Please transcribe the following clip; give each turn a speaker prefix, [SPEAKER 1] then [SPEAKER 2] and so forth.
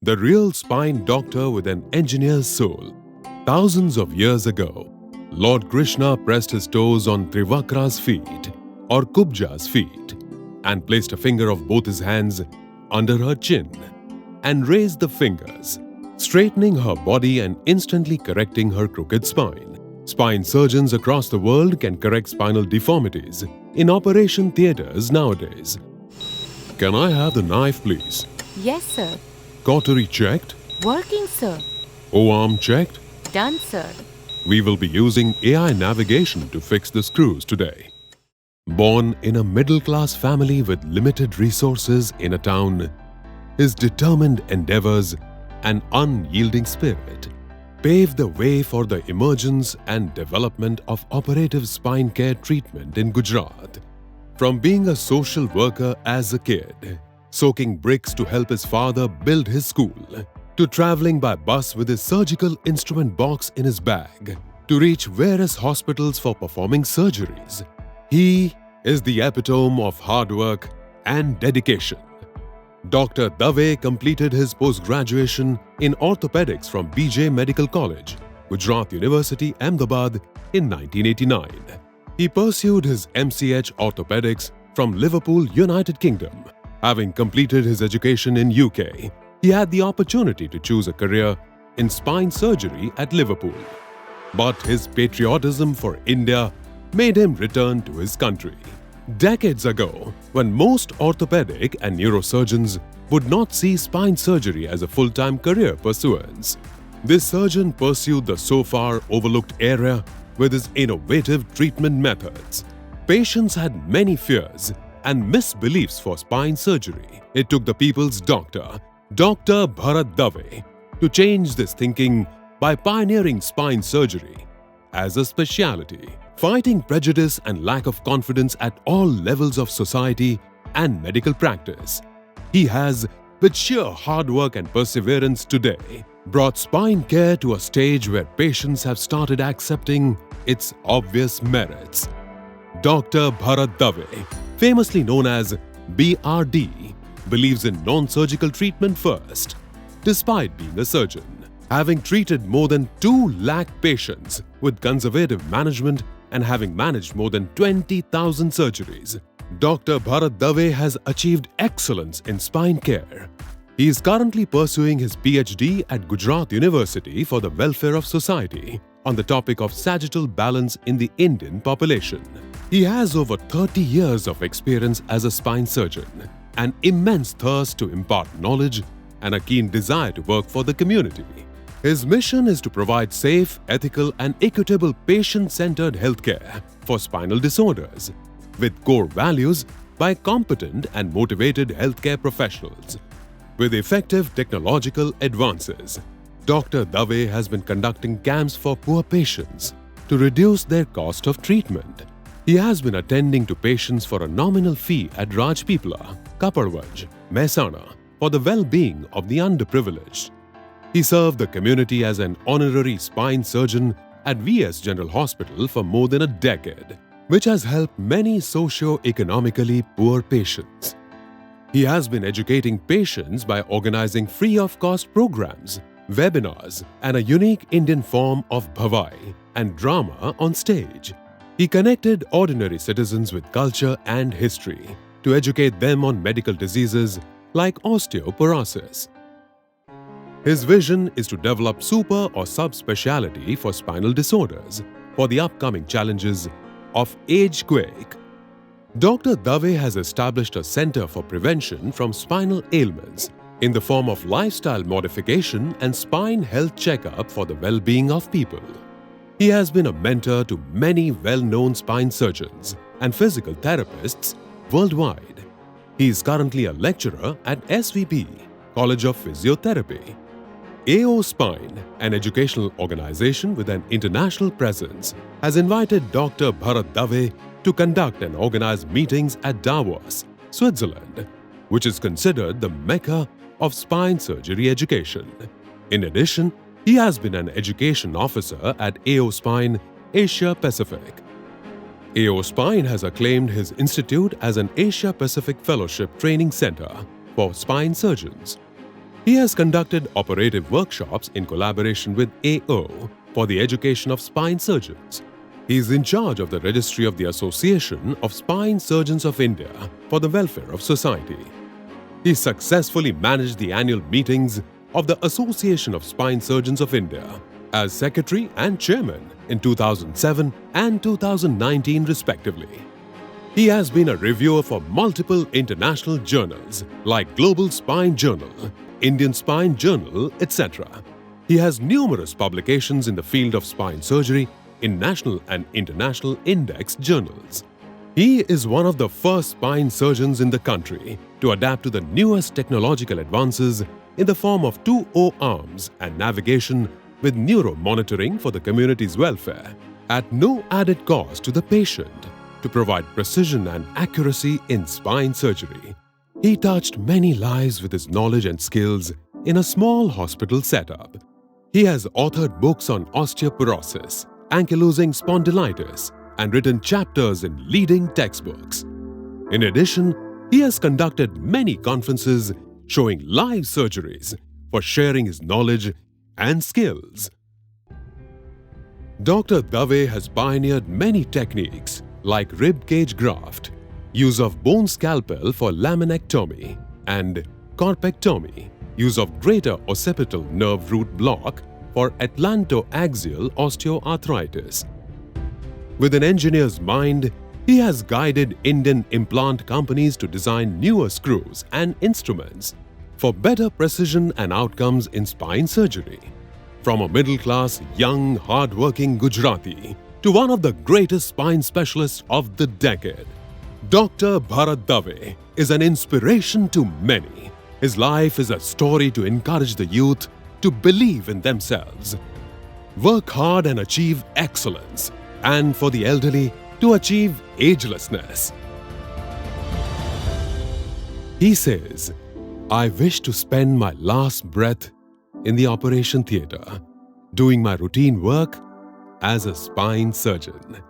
[SPEAKER 1] the real spine doctor with an engineer's soul. Thousands of years ago, Lord Krishna pressed his toes on Trivakra's feet or Kubja's feet and placed a finger of both his hands under her chin and raised the fingers, straightening her body and instantly correcting her crooked spine. Spine surgeons across the world can correct spinal deformities in operation theaters nowadays. Can I have the knife, please?
[SPEAKER 2] Yes, sir.
[SPEAKER 1] Cautery checked?
[SPEAKER 2] Working, sir.
[SPEAKER 1] O-arm checked?
[SPEAKER 2] Done, sir.
[SPEAKER 1] We will be using AI navigation to fix the screws today. Born in a middle-class family with limited resources in a town, his determined endeavors and unyielding spirit paved the way for the emergence and development of operative spine care treatment in Gujarat. From being a social worker as a kid, soaking bricks to help his father build his school, to traveling by bus with his surgical instrument box in his bag, to reach various hospitals for performing surgeries, he is the epitome of hard work and dedication. Dr. Dave completed his post-graduation in orthopedics from BJ Medical College, Gujarat University, Ahmedabad in 1989. He pursued his MCH orthopedics from Liverpool, United Kingdom. Having completed his education in UK, he had the opportunity to choose a career in spine surgery at Liverpool. But his patriotism for India made him return to his country. Decades ago, when most orthopedic and neurosurgeons would not see spine surgery as a full-time career pursuance, this surgeon pursued the so far overlooked area with his innovative treatment methods. Patients had many fears and misbeliefs for spine surgery. It took the people's doctor, Dr. Bharat Dave, to change this thinking by pioneering spine surgery as a specialty, fighting prejudice and lack of confidence at all levels of society and medical practice. He has, with sheer hard work and perseverance today, brought spine care to a stage where patients have started accepting its obvious merits. Dr. Bharat Dave, famously known as BRD, believes in non-surgical treatment first. Despite being a surgeon, having treated more than 2 lakh patients with conservative management and having managed more than 20,000 surgeries, Dr. Bharat Dave has achieved excellence in spine care. He is currently pursuing his PhD at Gujarat University for the welfare of society on the topic of sagittal balance in the Indian population. He has over 30 years of experience as a spine surgeon, an immense thirst to impart knowledge, and a keen desire to work for the community. His mission is to provide safe, ethical, and equitable patient-centered healthcare for spinal disorders, with core values by competent and motivated healthcare professionals. With effective technological advances, Dr. Dave has been conducting camps for poor patients to reduce their cost of treatment. He has been attending to patients for a nominal fee at Rajpipla, Kaparvaj, Mehsana for the well-being of the underprivileged. He served the community as an honorary spine surgeon at VS General Hospital for more than a decade, which has helped many socio-economically poor patients. He has been educating patients by organizing free-of-cost programs, webinars, and a unique Indian form of bhavai and drama on stage. He connected ordinary citizens with culture and history to educate them on medical diseases like osteoporosis. His vision is to develop super or subspecialty for spinal disorders for the upcoming challenges of age quake. Dr. Dave has established a center for prevention from spinal ailments in the form of lifestyle modification and spine health checkup for the well-being of people. He has been a mentor to many well-known spine surgeons and physical therapists worldwide. He is currently a lecturer at SVP, College of Physiotherapy. AO Spine, an educational organization with an international presence, has invited Dr. Bharat Dave to conduct and organize meetings at Davos, Switzerland, which is considered the mecca of spine surgery education. In addition, he has been an education officer at AO Spine, Asia Pacific. AO Spine has acclaimed his institute as an Asia Pacific Fellowship Training Center for spine surgeons. He has conducted operative workshops in collaboration with AO for the education of spine surgeons. He is in charge of the registry of the Association of Spine Surgeons of India for the welfare of society. He successfully managed the annual meetings of the Association of Spine Surgeons of India as secretary and chairman in 2007 and 2019 respectively. He has been a reviewer for multiple international journals like Global Spine Journal, Indian Spine Journal, etc. He has numerous publications in the field of spine surgery in national and international index journals. He is one of the first spine surgeons in the country to adapt to the newest technological advances in the form of 2O arms and navigation with neuromonitoring for the community's welfare at no added cost to the patient to provide precision and accuracy in spine surgery. He touched many lives with his knowledge and skills in a small hospital setup. He has authored books on osteoporosis, ankylosing spondylitis, and written chapters in leading textbooks. In addition, he has conducted many conferences showing live surgeries for sharing his knowledge and skills. Dr. Dave has pioneered many techniques like rib cage graft, use of bone scalpel for laminectomy, and corpectomy, use of greater occipital nerve root block for atlantoaxial osteoarthritis. With an engineer's mind, he has guided Indian implant companies to design newer screws and instruments for better precision and outcomes in spine surgery. From a middle-class, young, hard-working Gujarati to one of the greatest spine specialists of the decade, Dr. Bharat Dave is an inspiration to many. His life is a story to encourage the youth to believe in themselves, work hard and achieve excellence, and for the elderly to achieve agelessness. He says, "I wish to spend my last breath in the operation theatre, doing my routine work as a spine surgeon."